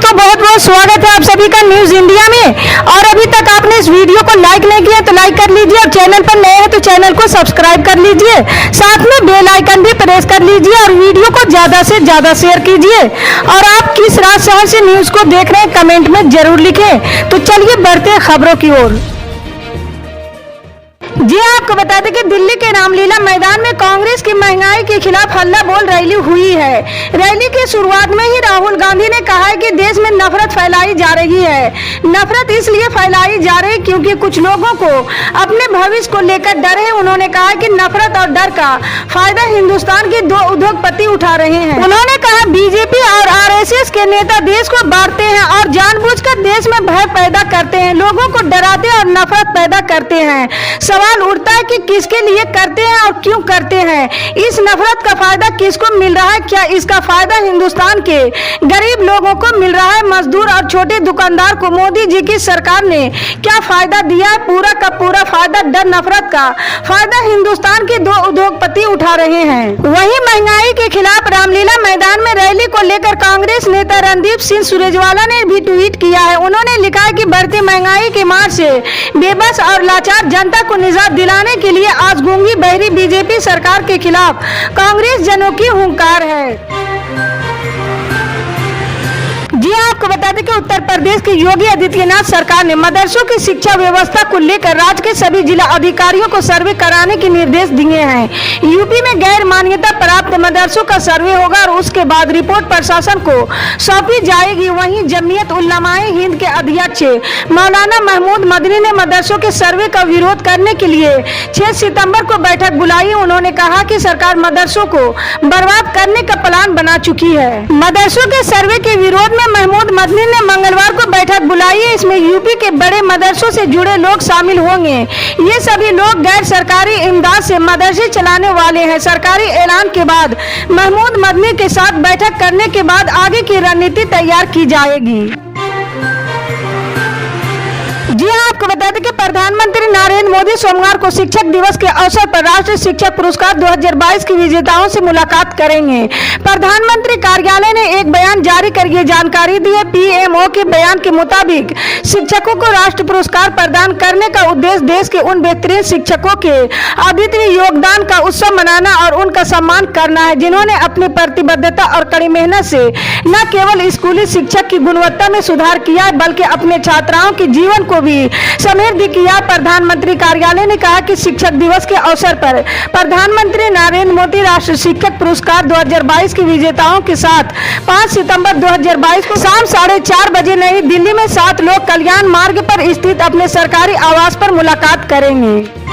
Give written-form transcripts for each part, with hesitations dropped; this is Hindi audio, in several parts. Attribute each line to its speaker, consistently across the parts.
Speaker 1: दोस्तों, बहुत बहुत स्वागत है आप सभी का न्यूज इंडिया में। और अभी तक आपने इस वीडियो को लाइक नहीं किया तो लाइक कर लीजिए, और चैनल पर नए हैं तो चैनल को सब्सक्राइब कर लीजिए, साथ में बेल आइकन भी प्रेस कर लीजिए और वीडियो को ज्यादा से ज्यादा शेयर कीजिए। और आप किस राज्य शहर से न्यूज को देख रहे हैं कमेंट में जरूर लिखें। तो चलिए बढ़ते हैं खबरों की ओर। जी आपको बता दें कि दिल्ली के रामलीला मैदान में कांग्रेस की महंगाई के खिलाफ हल्ला बोल रैली हुई है। रैली की शुरुआत में ही राहुल गांधी ने कहा है कि देश में नफरत फैलाई जा रही है। नफरत इसलिए फैलाई जा रही क्योंकि कुछ लोगों को अपने भविष्य को लेकर डर है। उन्होंने कहा कि नफरत और डर का फायदा हिंदुस्तान के दो उद्योगपति उठा रहे हैं। उन्होंने कहा बीजेपी और आरएसएस के नेता देश को बांटते हैं और जानबूझकर देश में भय पैदा करते हैं, लोगों को डराते और नफरत पैदा करते हैं। सवाल उठता है कि किसके लिए करते हैं और क्यों करते हैं। इस नफरत का फायदा किसको मिल रहा है? क्या इसका फायदा हिंदुस्तान के गरीब लोगों को मिल रहा है? मजदूर और छोटे दुकानदार को मोदी जी की सरकार ने क्या फायदा दिया है? पूरा का पूरा फायदा डर नफरत का फायदा हिंदुस्तान के दो उद्योगपति उठा रहे हैं। वहीं महंगाई के खिलाफ रामलीला मैदान में रैली को लेकर कांग्रेस नेता रणदीप सिंह सुरजेवाला ने भी ट्वीट किया है। उन्होंने लिखा है कि बढ़ती महंगाई की मार से बेबस और लाचार जनता को निजात दिलाने के लिए आज गूंगी बहरी बीजेपी सरकार के खिलाफ कांग्रेस जनों की हुंकार है। जी आपको बता दें कि उत्तर प्रदेश की योगी आदित्यनाथ सरकार ने मदरसों की शिक्षा व्यवस्था को लेकर राज्य के सभी जिला अधिकारियों को सर्वे कराने के निर्देश दिए हैं। यूपी में गैर मान्यता प्राप्त मदरसों का सर्वे होगा और उसके बाद रिपोर्ट प्रशासन को सौंपी जाएगी। वहीं जमीयत उलमाए हिंद के अध्यक्ष मौलाना महमूद मदनी ने मदरसों के सर्वे का विरोध करने के लिए 6 सितंबर को बैठक बुलाई। उन्होंने कहा कि सरकार मदरसों को बर्बाद करने का प्लान बना चुकी है। मदरसों के सर्वे के विरोध में महमूद मदनी ने मंगलवार को बैठक बुलाई है। इसमें यूपी के बड़े मदरसों से जुड़े लोग शामिल होंगे। ये सभी लोग गैर सरकारी इमदाद से मदरसे चलाने वाले हैं। सरकारी ऐलान के बाद महमूद मदनी के साथ बैठक करने के बाद आगे की रणनीति तैयार की जाएगी। जी आपको बता दें कि प्रधानमंत्री नरेंद्र मोदी सोमवार को शिक्षक दिवस के अवसर पर राष्ट्रीय शिक्षक पुरस्कार 2022 के विजेताओं से मुलाकात करेंगे। प्रधानमंत्री कार्यालय ने एक बयान जारी कर ये जानकारी दी है। पीएमओ के बयान के मुताबिक शिक्षकों को राष्ट्रीय पुरस्कार प्रदान करने का उद्देश्य देश के उन बेहतरीन शिक्षकों के अद्वितीय योगदान का उत्सव मनाना और उनका सम्मान करना है, जिन्होंने अपनी प्रतिबद्धता और कड़ी मेहनत से न केवल स्कूली शिक्षक की गुणवत्ता में सुधार किया है बल्कि अपने छात्राओं के जीवन को भी समृद्ध किया। प्रधानमंत्री कार्यालय ने कहा कि शिक्षक दिवस के अवसर पर प्रधानमंत्री नरेंद्र मोदी राष्ट्रीय शिक्षक पुरस्कार 2022 के विजेताओं के साथ 5 सितंबर 2022 को शाम 4:30 बजे नई दिल्ली में 7 लोक कल्याण मार्ग पर स्थित अपने सरकारी आवास पर मुलाकात करेंगे।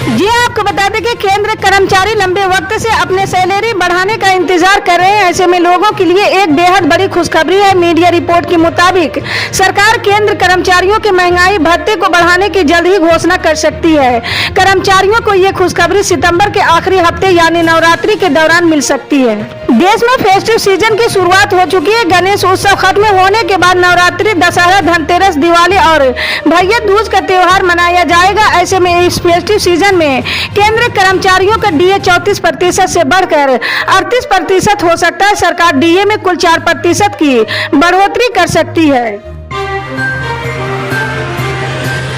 Speaker 1: जी आपको बता दें कि केंद्र कर्मचारी लंबे वक्त से अपने सैलरी बढ़ाने का इंतजार कर रहे हैं। ऐसे में लोगों के लिए एक बेहद बड़ी खुशखबरी है। मीडिया रिपोर्ट के मुताबिक सरकार केंद्र कर्मचारियों के महंगाई भत्ते को बढ़ाने की जल्द ही घोषणा कर सकती है। कर्मचारियों को ये खुशखबरी सितंबर के आखिरी हफ्ते यानी नवरात्रि के दौरान मिल सकती है। देश में फेस्टिव सीजन की शुरुआत हो चुकी है। गणेश उत्सव खत्म होने के बाद नवरात्रि, दशहरा, धनतेरस, दिवाली और भैया दूज का त्योहार मनाया जाएगा। ऐसे में इस फेस्टिव सीजन में केंद्र कर्मचारियों का डीए 34% से बढ़कर 38% हो सकता है। सरकार डीए में कुल 4% की बढ़ोतरी कर सकती है।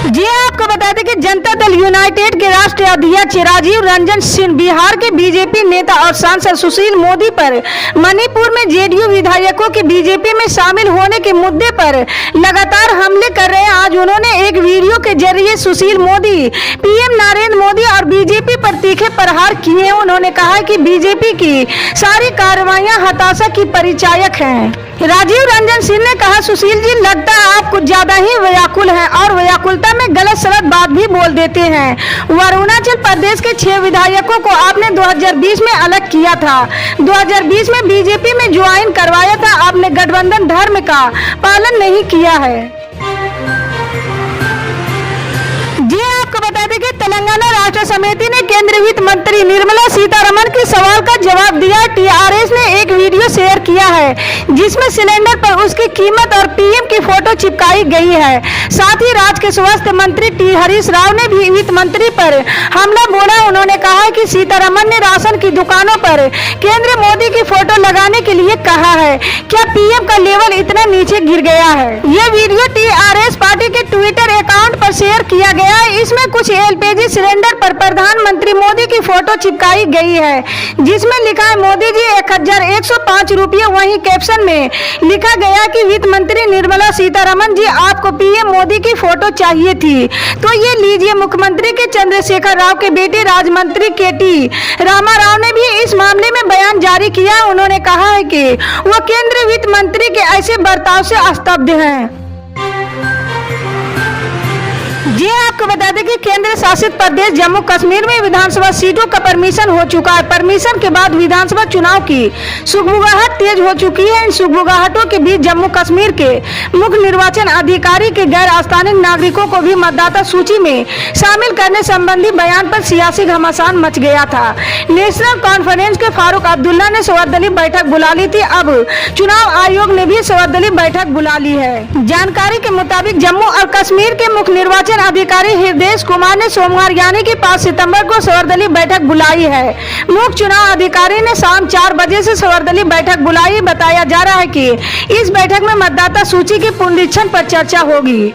Speaker 1: जी आपको बता दें कि जनता दल यूनाइटेड के राष्ट्रीय अध्यक्ष राजीव रंजन सिंह बिहार के बीजेपी नेता और सांसद सुशील मोदी पर मणिपुर में जेडीयू विधायकों के बीजेपी में शामिल होने के मुद्दे पर लगातार हमले कर रहे हैं। आज उन्होंने एक वीडियो के जरिए सुशील मोदी, पीएम नरेंद्र मोदी और बीजेपी पर तीखे प्रहार किए हैं। उन्होंने कहा कि बीजेपी की सारी कार्रवाइयां हताशा की परिचायक हैं। राजीव रंजन सिंह ने कहा, सुशील जी, लगता है आप कुछ ज्यादा ही व्याकुल हैं और व्याकुलता में गलत सलत बात भी बोल देते हैं। अरुणाचल प्रदेश के 6 विधायकों को आपने 2020 में अलग किया था। 2020 में बीजेपी में ज्वाइन करवाया था। आपने गठबंधन धर्म का पालन नहीं किया है। जी आपको बता दें कि तेलंगाना राष्ट्र समिति ने केंद्रीय वित्त मंत्री निर्मला सीतारमण के सवाल का जवाब दिया। टीआरएस ने एक वीडियो शेयर किया है है जिसमें सिलेंडर पर उसकी कीमत और पीएम की फोटो चिपकाई गई है। साथ ही राज्य के स्वास्थ्य मंत्री टी हरीश राव ने भी वित्त मंत्री पर हमला बोला। उन्होंने कहा कि सीतारमण ने राशन की दुकानों पर केंद्र मोदी की फोटो लगाने के लिए कहा है। क्या पीएम का लेवल इतना नीचे गिर गया है? ये वीडियो टीआरएस पार्टी के ट्विटर अकाउंट पर शेयर किया गया है। इसमें कुछ एलपीजी सिलेंडर पर प्रधानमंत्री मोदी की फोटो चिपकाई गई है जिसमें लिखा है मोदी जी 1105 रुपये। वहीं कैप्शन में लिखा गया कि वित्त मंत्री निर्मला सीतारमण जी आपको पीएम मोदी की फोटो चाहिए थी तो ये लीजिए। मुख्यमंत्री के चंद्रशेखर राव के बेटे राज्यमंत्री केटी रामा राव ने भी इस मामले में बयान जारी किया। उन्होंने कहा है कि वो केंद्रीय वित्त मंत्री के ऐसे बर्ताव से स्तब्ध हैं। जी आपको बता दें कि केंद्र शासित प्रदेश जम्मू कश्मीर में विधानसभा सीटों का परमिशन हो चुका है। परमिशन के बाद विधानसभा चुनाव की सुगबुगाहट तेज हो चुकी है। इन सुगबुगाहटों के बीच जम्मू कश्मीर के मुख्य निर्वाचन अधिकारी के गैर स्थानीय नागरिकों को भी मतदाता सूची में शामिल करने संबंधी बयान पर सियासी घमासान मच गया था। नेशनल कॉन्फ्रेंस के फारूक अब्दुल्ला ने सर्वदलीय बैठक बुला ली थी। अब चुनाव आयोग ने भी सर्वदलीय बैठक बुला ली है। जानकारी के मुताबिक जम्मू और कश्मीर के मुख्य निर्वाचन अधिकारी हृदय कुमार ने सोमवार यानी कि 5 सितंबर को सर्वदलीय बैठक बुलाई है। मुख्य चुनाव अधिकारी ने शाम 4 बजे से सर्वदलीय बैठक बुलाई। बताया जा रहा है कि इस बैठक में मतदाता सूची के पुनरीक्षण पर चर्चा होगी।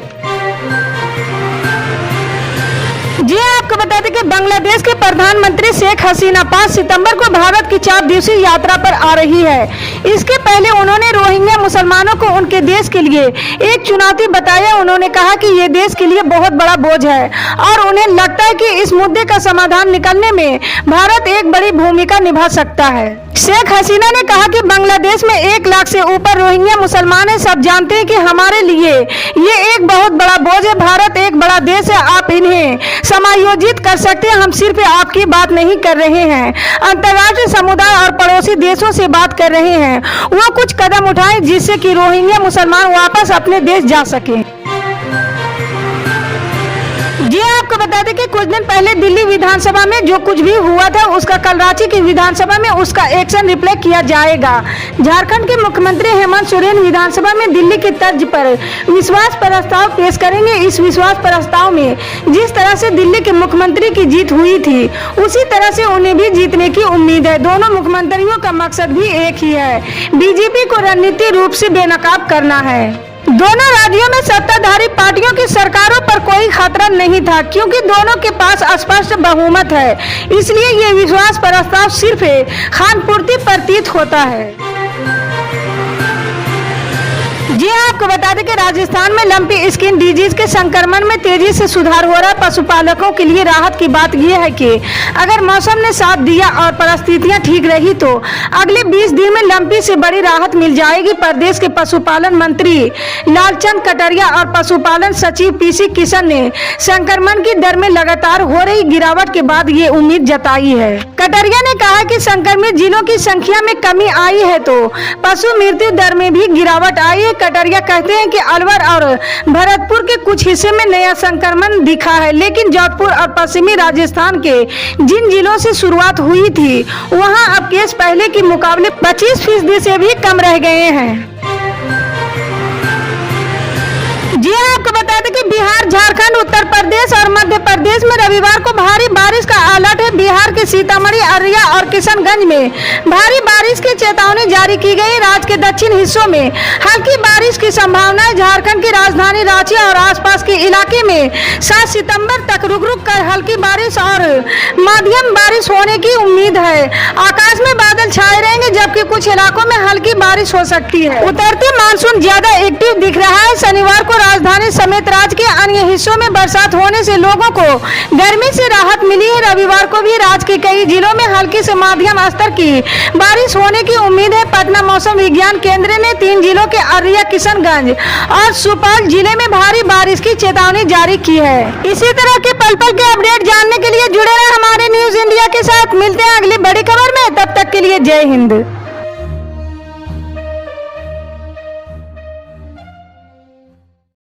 Speaker 1: जी आपको बता दें कि बांग्लादेश के प्रधानमंत्री शेख हसीना 5 सितंबर को भारत की 4 दिवसीय यात्रा पर आ रही है। इसके पहले उन्होंने रोहिंग्या मुसलमानों को उनके देश के लिए एक चुनौती बताया। उन्होंने कहा कि ये देश के लिए बहुत बड़ा बोझ है और उन्हें लगता है कि इस मुद्दे का समाधान निकालने में भारत एक बड़ी भूमिका निभा सकता है। शेख हसीना ने कहा कि बांग्लादेश में 1 लाख से ऊपर रोहिंग्या मुसलमान हैं। सब जानते हैं कि हमारे लिए ये एक बहुत बड़ा बोझ है। भारत एक बड़ा देश है, आप इन्हें समायोजित कर सकते हैं। हम सिर्फ आपकी बात नहीं कर रहे हैं, अंतर्राष्ट्रीय समुदाय और पड़ोसी देशों से बात कर रहे हैं। वो कुछ कदम उठाएं जिससे कि रोहिंग्या मुसलमान वापस अपने देश जा सकें। जी आपको बता दें कि कुछ दिन पहले दिल्ली विधानसभा में जो कुछ भी हुआ था उसका कल रांची की विधानसभा में उसका एक्शन रिप्ले किया जाएगा। झारखंड के मुख्यमंत्री हेमंत सोरेन विधानसभा में दिल्ली की तर्ज पर विश्वास प्रस्ताव पेश करेंगे। इस विश्वास प्रस्ताव में जिस तरह से दिल्ली के मुख्यमंत्री की जीत हुई थी उसी तरह से उन्हें भी जीतने की उम्मीद है। दोनों मुख्यमंत्रियों का मकसद भी एक ही है, बीजेपी को रणनीतिक रूप से बेनकाब करना है। दोनों राज्यों में सत्ताधारी पार्टियों की सरकारों पर कोई खतरा नहीं था क्योंकि दोनों के पास स्पष्ट बहुमत है। इसलिए ये विश्वास प्रस्ताव सिर्फ खानपूर्ति प्रतीत होता है। जी आपको बता दें कि राजस्थान में लंपी स्किन डिजीज के संक्रमण में तेजी से सुधार हो रहा है। पशुपालकों के लिए राहत की बात यह है कि अगर मौसम ने साथ दिया और परिस्थितियां ठीक रही तो अगले 20 दिन में लंपी से बड़ी राहत मिल जाएगी। प्रदेश के पशुपालन मंत्री लालचंद कटारिया और पशुपालन सचिव पीसी किशन ने संक्रमण की दर में लगातार हो रही गिरावट के बाद ये उम्मीद जताई है। कटारिया ने कहा कि संक्रमित जिलों की संख्या में कमी आई है तो पशु मृत्यु दर में भी गिरावट आई है। कटारिया कहते हैं कि अलवर और भरतपुर के कुछ हिस्से में नया संक्रमण दिखा है, लेकिन जोधपुर और पश्चिमी राजस्थान के जिन जिलों से शुरुआत हुई थी वहां अब केस पहले के मुकाबले 25% से भी कम रह गए हैं। जी आपको बता दें कि बिहार, झारखंड, उत्तर प्रदेश और मध्य प्रदेश में रविवार को भारी बारिश का अलर्ट है। बिहार के सीतामढ़ी, अररिया और किशनगंज में भारी बारिश की चेतावनी जारी की गई। राज्य के दक्षिण हिस्सों में हल्की बारिश की संभावना है। झारखंड की राजधानी रांची और आसपास के इलाके में 7 सितंबर तक रुक रुक कर हल्की बारिश और मध्यम बारिश होने की उम्मीद है। आकाश में बादल छाए रहेंगे जबकि कुछ इलाकों में हल्की बारिश हो सकती है। उतरते मानसून ज्यादा एक्टिव दिख रहा है। शनिवार को राजधानी समेत राज्य के अन्य हिस्सों में बरसात होने से लोगों को गर्मी से राहत मिली है। रविवार को भी राज्य के कई जिलों में हल्की से मध्यम स्तर की बारिश होने की उम्मीद है। पटना मौसम विज्ञान केंद्र ने 3 जिलों के अररिया, किशनगंज और सुपौल जिले में भारी बारिश की चेतावनी जारी की है। इसी तरह के पल पल के अपडेट जानने के लिए जुड़े रहे हमारे न्यूज इंडिया के साथ। मिलते हैं अगली बड़ी खबर में, तब तक के लिए जय हिंद।